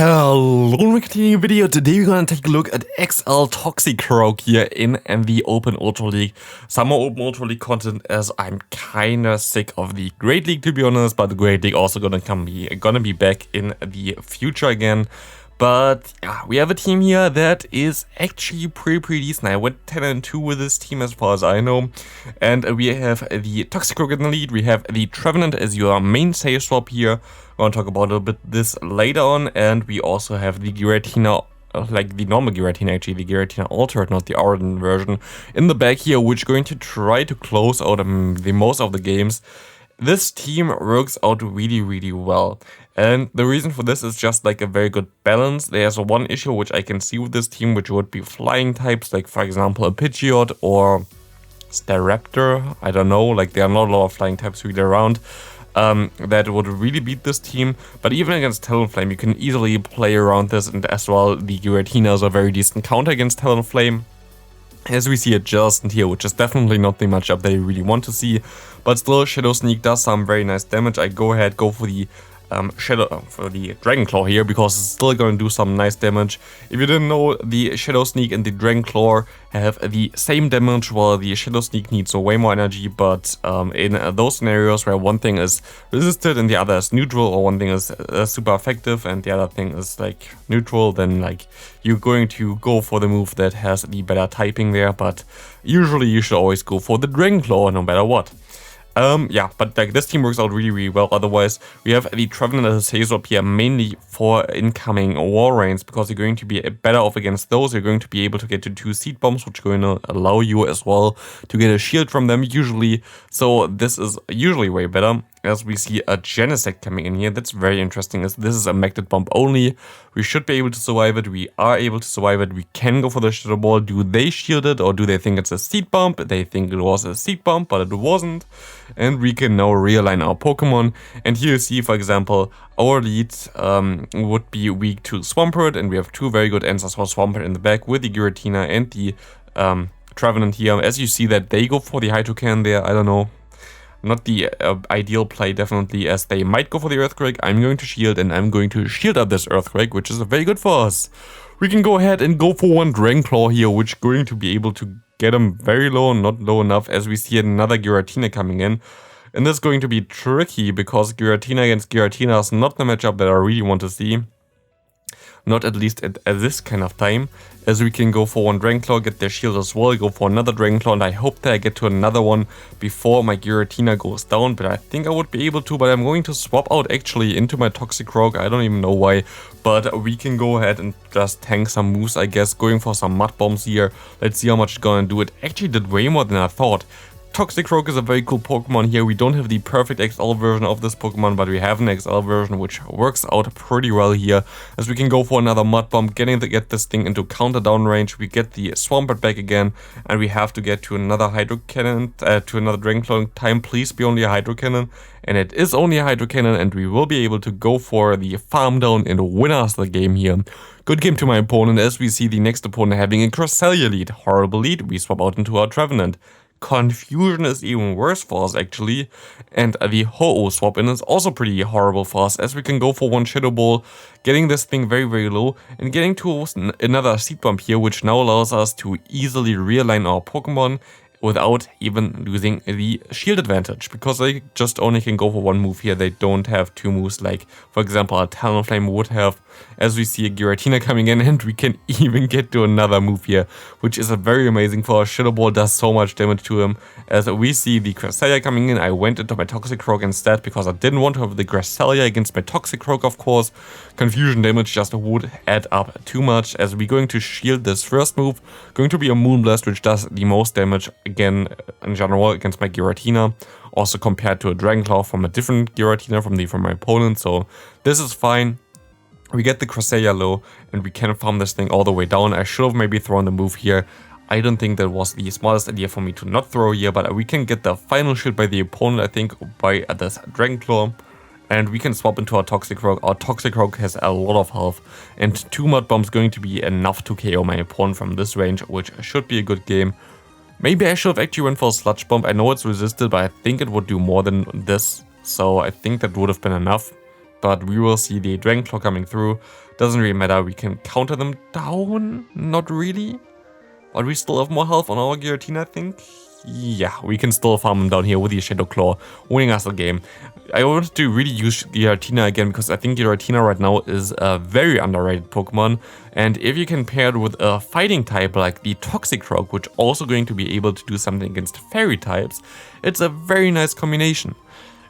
Hello, and we're continuing the video. Today we're gonna take a look at XL Toxicroak here in the Open Ultra League. Summer Open Ultra League content, as I'm kinda sick of the Great League, to be honest, but the Great League also gonna be back in the future again. But yeah, we have a team here that is actually pretty decent. I went 10-2 with this team as far as I know. And we have the Toxicroak in the lead. We have the Trevenant as your main save swap here. We're gonna talk about a little bit this later on. And we also have the Giratina, like the normal Giratina actually, the Giratina Altered, not the Ardent version, in the back here, which is going to try to close out the most of the games. This team works out really well. And the reason for this is just like a very good balance. There's one issue which I can see with this team, which would be flying types, like for example a Pidgeot or Staraptor. I don't know, like there are not a lot of flying types really around that would really beat this team. But even against Talonflame, you can easily play around this, and as well the Giratina is a very decent counter against Talonflame, as we see adjacent here, which is definitely not the matchup that you really want to see. But still, Shadow Sneak does some very nice damage. I go for the Dragon Claw here, because it's still going to do some nice damage. If you didn't know, the Shadow Sneak and the Dragon Claw have the same damage, while the Shadow Sneak needs way more energy. But in those scenarios where one thing is resisted and the other is neutral, or one thing is super effective and the other thing is like neutral, then like you're going to go for the move that has the better typing there. But usually you should always go for the Dragon Claw no matter what. Yeah, but like this team works out really well. Otherwise, we have the Trevenant as a save swap here, mainly for incoming wall rains, because you're going to be better off against those. You're going to be able to get to 2 seed bombs, which are going to allow you as well to get a shield from them usually. So this is usually way better. As we see a Genesect coming in here, that's very interesting, as this is a magnet bomb only. We should be able to survive it. We are able to survive it. We can go for the Shadow Ball. Do they shield it, or do they think it's a seed bomb? They think it was a seed bomb, but it wasn't. And we can now realign our Pokemon. And here you see, for example, our lead would be weak to Swampert, and we have 2 very good answers for Swampert in the back with the Giratina and the Trevenant here. As you see that they go for the Hydro Cannon there, I don't know. Not the ideal play, definitely, as they might go for the Earthquake. I'm going to shield, and I'm going to shield up this Earthquake, which is very good for us. We can go ahead and go for one Dragon Claw here, which is going to be able to get him very low, not low enough, as we see another Giratina coming in. And this is going to be tricky, because Giratina against Giratina is not the matchup that I really want to see. Not at least at this kind of time, as we can go for one Dragon Claw, get their shield as well, go for another Dragon Claw, and I hope that I get to another one before my Giratina goes down. But I think I would be able to, but I'm going to swap out actually into my Toxicroak. I don't even know why, but we can go ahead and just tank some moves, I guess, going for some Mud Bombs here. Let's see how much it's gonna do. It actually did way more than I thought. Toxicroak is a very cool Pokemon here. We don't have the perfect XL version of this Pokemon, but we have an XL version which works out pretty well here, as we can go for another Mud Bomb, get this thing into counter down range. We get the Swampert back again, and we have to get to another Hydro Cannon, to another Dragon Claw. Time, please be only a Hydro Cannon, and it is only a Hydro Cannon, and we will be able to go for the farm down and win us the game here. Good game to my opponent, as we see the next opponent having a Cresselia lead. Horrible lead. We swap out into our Trevenant. Confusion is even worse for us actually, and the Ho-Oh swap in is also pretty horrible for us, as we can go for one Shadow Ball, getting this thing very low, and getting to another Seed Bomb here, which now allows us to easily realign our Pokemon without even losing the shield advantage, because they just only can go for one move here. They don't have 2 moves like, for example, a Talonflame would have, as we see a Giratina coming in, and we can even get to another move here, which is very amazing for us. Shadow Ball does so much damage to him. As we see the Cresselia coming in, I went into my Toxicroak instead, because I didn't want to have the Cresselia against my Toxicroak, of course. Confusion damage just would add up too much, as we're going to shield this first move, going to be a Moonblast, which does the most damage again in general against my Giratina, also compared to a Dragon Claw from a different Giratina from my opponent. So this is fine. We get the Cresselia low, and we can farm this thing all the way down. I should have maybe thrown the move here. I don't think that was the smartest idea for me to not throw here, but we can get the final shield by the opponent, I think, by this Dragon Claw. And we can swap into our Toxicroak. Our Toxicroak has a lot of health, and 2 Mud Bombs going to be enough to KO my opponent from this range, which should be a good game. Maybe I should have actually went for a Sludge Bomb. I know it's resisted, but I think it would do more than this, so I think that would have been enough. but we will see the Dragon Claw coming through. Doesn't really matter, we can counter them down, not really. But we still have more health on our Giratina, I think. Yeah, we can still farm them down here with the Shadow Claw, winning us the game. I wanted to really use Giratina again because I think Giratina right now is a very underrated Pokemon. And if you can pair it with a fighting type like the Toxicroak, which also going to be able to do something against fairy types, it's a very nice combination.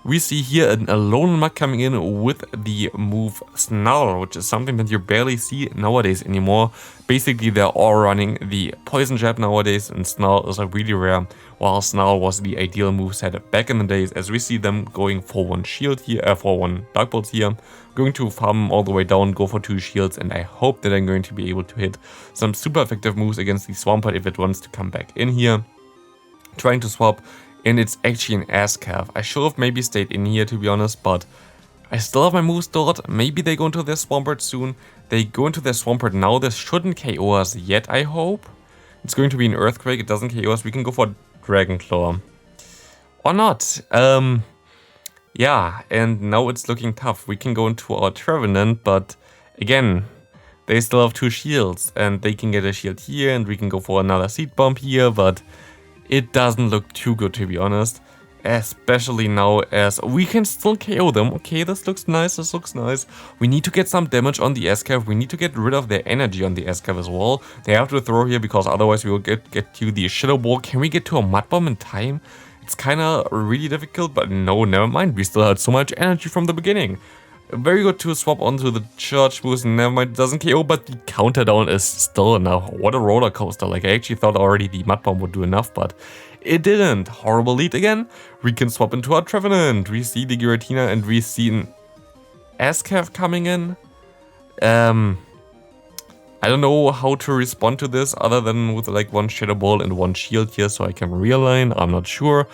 We see here an Alolan coming in with the move Snarl, which is something that you barely see nowadays anymore. Basically, they're all running the Poison Jab nowadays, and Snarl is really rare, while Snarl was the ideal moveset back in the days, as we see them going for one shield here, for one Dark Bolt here, going to farm all the way down, go for 2 shields, and I hope that I'm going to be able to hit some super effective moves against the Swampert if it wants to come back in here. Trying to swap. And it's actually an ASCAV. I should have maybe stayed in here, to be honest, but I still have my moves stored. Maybe they go into their Swampert soon. They go into their Swampert now. This shouldn't KO us yet, I hope. It's going to be an Earthquake. It doesn't KO us. We can go for Dragon Claw. Or not. Yeah, and now it's looking tough. We can go into our Trevenant, but again, they still have 2 shields. And they can get a shield here, and we can go for another Seed Bomb here, but it doesn't look too good, to be honest, especially now as we can still KO them. Okay, this looks nice, this looks nice. We need to get some damage on the ASCAV. We need to get rid of their energy on the ASCAV as well. They have to throw here because otherwise we will get to the Shadow Ball. Can we get to a Mud Bomb in time? It's kind of really difficult, but no, never mind. We still had so much energy from the beginning. Very good to swap onto the charge moves, never mind, it doesn't KO, but the counter down is still enough. What a roller coaster. Like, I actually thought already the Mud Bomb would do enough, but it didn't. Horrible lead again. We can swap into our Trevenant. We see the Giratina and we see an ASCAV coming in. I don't know how to respond to this other than with like 1 Shadow Ball and 1 shield here so I can realign. I'm not sure.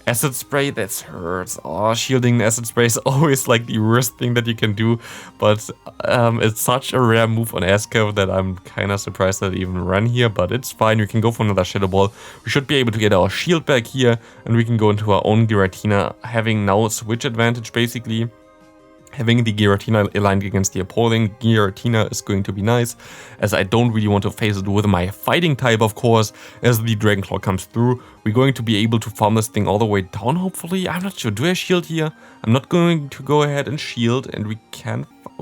Acid Spray, that hurts. Oh, shielding Acid Spray is always like the worst thing that you can do, but it's such a rare move on ASCAV that I'm kind of surprised that it even ran here, but it's fine. We can go for another Shadow Ball. We should be able to get our shield back here, and we can go into our own Giratina, having now switch advantage basically. Having the Giratina aligned against the opposing Giratina is going to be nice, as I don't really want to face it with my fighting type, of course. As the Dragon Claw comes through, we're going to be able to farm this thing all the way down, hopefully. I'm not sure. Do I shield here? I'm not going to go ahead and shield, and we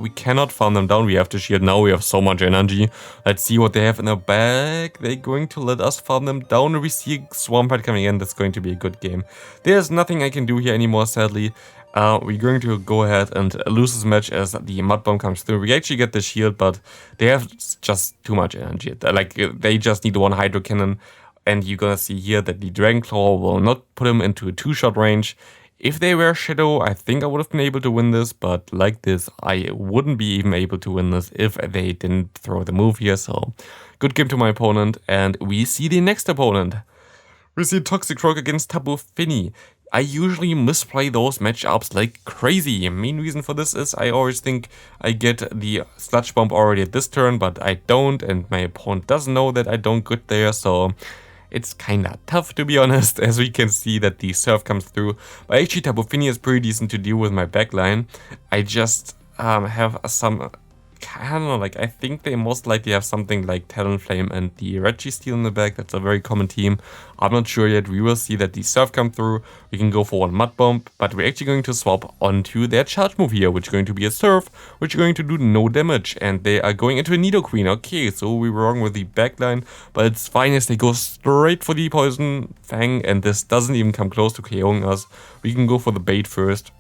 cannot farm them down. We have to shield now. We have so much energy. Let's see what they have in their bag. They're going to let us farm them down. We see Swampert coming in. That's going to be a good game. There's nothing I can do here anymore, sadly. We're going to go ahead and lose this match as the Mud Bomb comes through. We actually get the shield, but they have just too much energy. Like, they just need 1 Hydro Cannon, and you're gonna see here that the Dragon Claw will not put him into a 2-shot range. If they were Shadow, I think I would have been able to win this, but like this, I wouldn't be even able to win this if they didn't throw the move here. So, good game to my opponent, and we see the next opponent. We see Toxicroak against Tapu Fini. I usually misplay those matchups like crazy. Main reason for this is I always think I get the Sludge Bomb already at this turn, but I don't, and my opponent doesn't know that I don't get there, so it's kinda tough, to be honest, as we can see that the Surf comes through. But actually Tapu Fini is pretty decent to deal with my backline. I just have some, I don't know, like, I think they most likely have something like Talonflame and the Registeel in the back. That's a very common team. I'm not sure yet. We will see that the Surf come through. We can go for 1 Mud Bomb, but we're actually going to swap onto their charge move here, which is going to be a Surf, which is going to do no damage, and they are going into a Nidoqueen. Okay, so we were wrong with the backline, but it's fine as they go straight for the Poison Fang, and this doesn't even come close to KOing us. We can go for the bait first.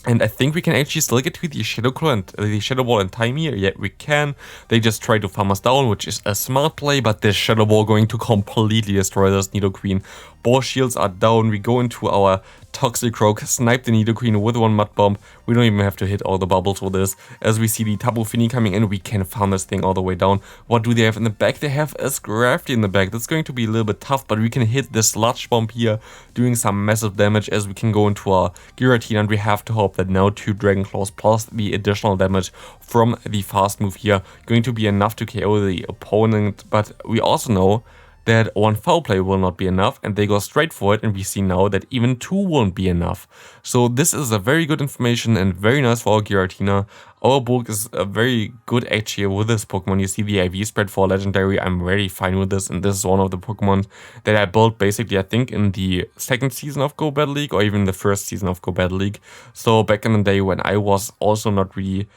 And I think we can actually still get to the Shadow Claw and the Shadow Ball in time here. Yeah, we can. They just try to farm us down, which is a smart play, but this Shadow Ball going to completely destroy this Nidoqueen. Both shields are down. We go into our Toxicroak, snipe the Nidoqueen with 1 Mud Bomb. We don't even have to hit all the bubbles with this. As we see the Tapu Fini coming in, we can farm this thing all the way down. What do they have in the back? They have a Scrafty in the back. That's going to be a little bit tough, but we can hit the Sludge Bomb here, doing some massive damage as we can go into our Giratina, and we have to hope that now 2 Dragon Claws plus the additional damage from the fast move here going to be enough to KO the opponent. But we also know that 1 foul play will not be enough, and they go straight for it, and we see now that even 2 won't be enough. So this is a very good information and very nice for our Giratina. Our bulk is very good actually with this Pokemon. You see the IV spread for Legendary, I'm very fine with this, and this is one of the Pokemon that I built basically I think in the 2nd season of Go Battle League or even the 1st season of Go Battle League. So back in the day when I was also not really,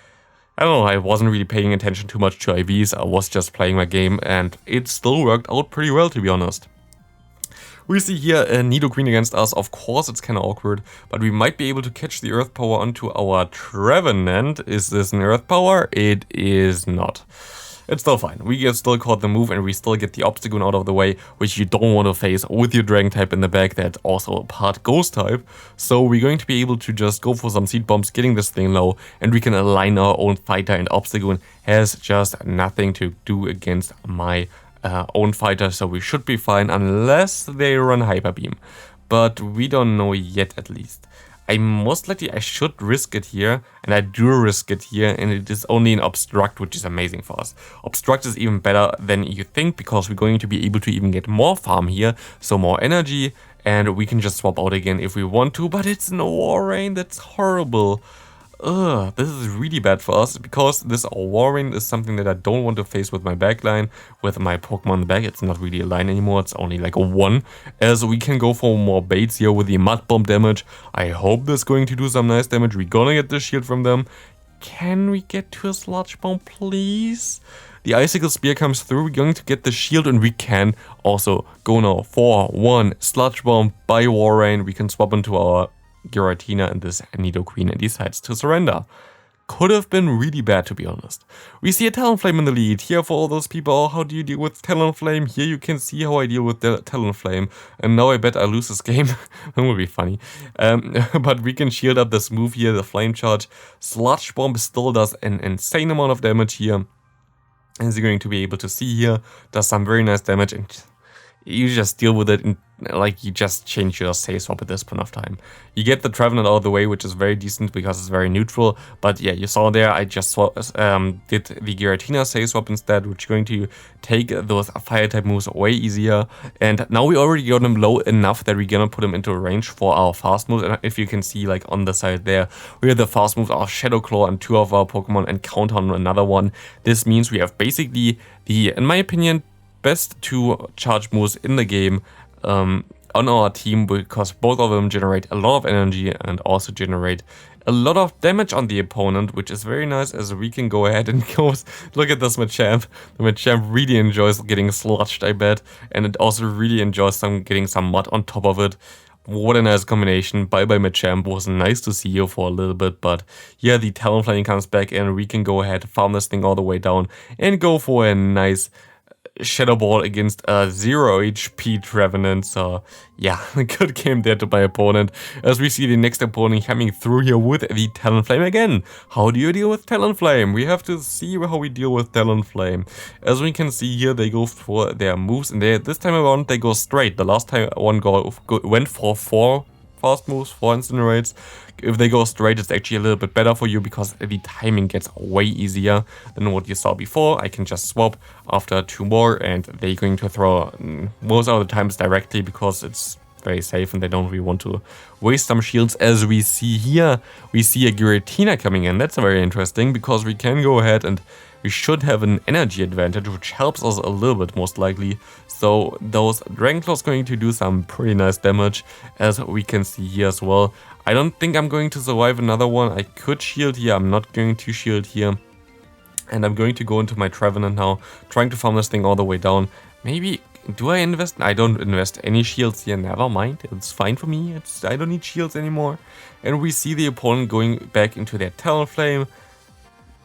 I don't know, I wasn't really paying attention too much to IVs, I was just playing my game and it still worked out pretty well, to be honest. We see here a Nidoqueen against us. Of course it's kinda awkward, but we might be able to catch the Earth Power onto our Trevenant. Is this an Earth Power? It is not. It's still fine. We get still caught the move and we still get the Obstagoon out of the way, which you don't want to face with your Dragon type in the back that's also a part Ghost type. So we're going to be able to just go for some Seed Bombs, getting this thing low, and we can align our own fighter, and Obstagoon has just nothing to do against my own fighter, so we should be fine unless they run Hyper Beam. But we don't know yet, at least. Most likely I should risk it here, and I do risk it here, and it is only an Obstruct, which is amazing for us. Obstruct is even better than you think, because we're going to be able to even get more farm here, so more energy, and we can just swap out again if we want to, but it's no Warrain, that's horrible. Ugh, this is really bad for us, because this Warrain is something that I don't want to face with my backline, with my Pokemon in the back. It's not really a line anymore, it's only like a 1, as we can go for more baits here with the Mud Bomb damage. I hope this is going to do some nice damage. We're gonna get the shield from them. Can we get to a Sludge Bomb, please? The Icicle Spear comes through, we're going to get the shield, and we can also go now for 1 Sludge Bomb by Warrain. We can swap into our Giratina and this Nidoqueen and decides to surrender. Could have been really bad, to be honest. We see a Talonflame in the lead. Here for all those people, how do you deal with Talonflame? Here you can see how I deal with the Talonflame. And now I bet I lose this game. That would be funny. But we can shield up this move here, the Flame Charge. Sludge Bomb still does an insane amount of damage here. As you're going to be able to see here, does some very nice damage, and you just deal with it, and like you just change your save swap at this point of time. You get the Trevenant out of the way, which is very decent because it's very neutral. But yeah, you saw there, I just did the Giratina save swap instead, which is going to take those fire type moves way easier. And now we already got him low enough that we're gonna put him into range for our fast moves. And if you can see, like on the side there, we have the fast moves of Shadow Claw on 2 of our Pokemon and Counter on another one. This means we have basically the, in my opinion, best 2 charge moves in the game on our team, because both of them generate a lot of energy and also generate a lot of damage on the opponent, which is very nice, as we can go ahead and go. Look at this Machamp. The Machamp really enjoys getting sludged, I bet, and it also really enjoys getting some mud on top of it. What a nice combination. Bye bye Machamp, was nice to see you for a little bit, but yeah, the Talonflame comes back and we can go ahead, farm this thing all the way down and go for a nice Shadow Ball against a 0 HP Trevenant. So yeah, a good game there to my opponent, as we see the next opponent coming through here with the Talonflame again. How do you deal with Talonflame? We have to see how we deal with Talonflame. As we can see here, they go for their moves, and this time around they go straight. The last time one went for 4 fast moves, 4 incinerates. If they go straight, it's actually a little bit better for you, because the timing gets way easier than what you saw before. I can just swap after 2 more, and they're going to throw most of the times directly, because it's very safe and they don't really want to waste some shields. As we see here, we see a Giratina coming in. That's very interesting, because we can go ahead and we should have an energy advantage, which helps us a little bit most likely. So those Dragon Claws going to do some pretty nice damage, as we can see here as well. I don't think I'm going to survive another one. I could shield here, I'm not going to shield here. And I'm going to go into my Trevenant now, trying to farm this thing all the way down. Maybe, do I invest? I don't invest any shields here, never mind. It's fine for me, I don't need shields anymore. And we see the opponent going back into their Talonflame.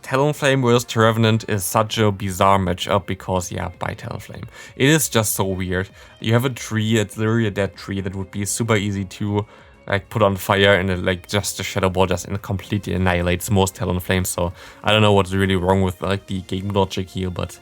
Talonflame versus Trevenant is such a bizarre matchup, because yeah, by Talonflame. It is just so weird. You have a tree, it's literally a dead tree that would be super easy to like put on fire, and it, like just the Shadow Ball just completely annihilates most Talonflames. So I don't know what's really wrong with like the game logic here, but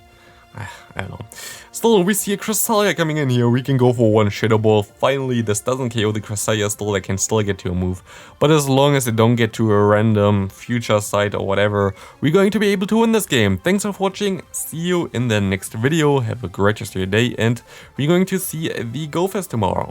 I don't know. Still, we see a Cresselia coming in here. We can go for one Shadow Ball. Finally, this doesn't KO the Cresselia. Still, they can still get to a move. But as long as they don't get to a random future site or whatever, we're going to be able to win this game. Thanks for watching. See you in the next video. Have a great rest of your day. And we're going to see the Go Fest tomorrow.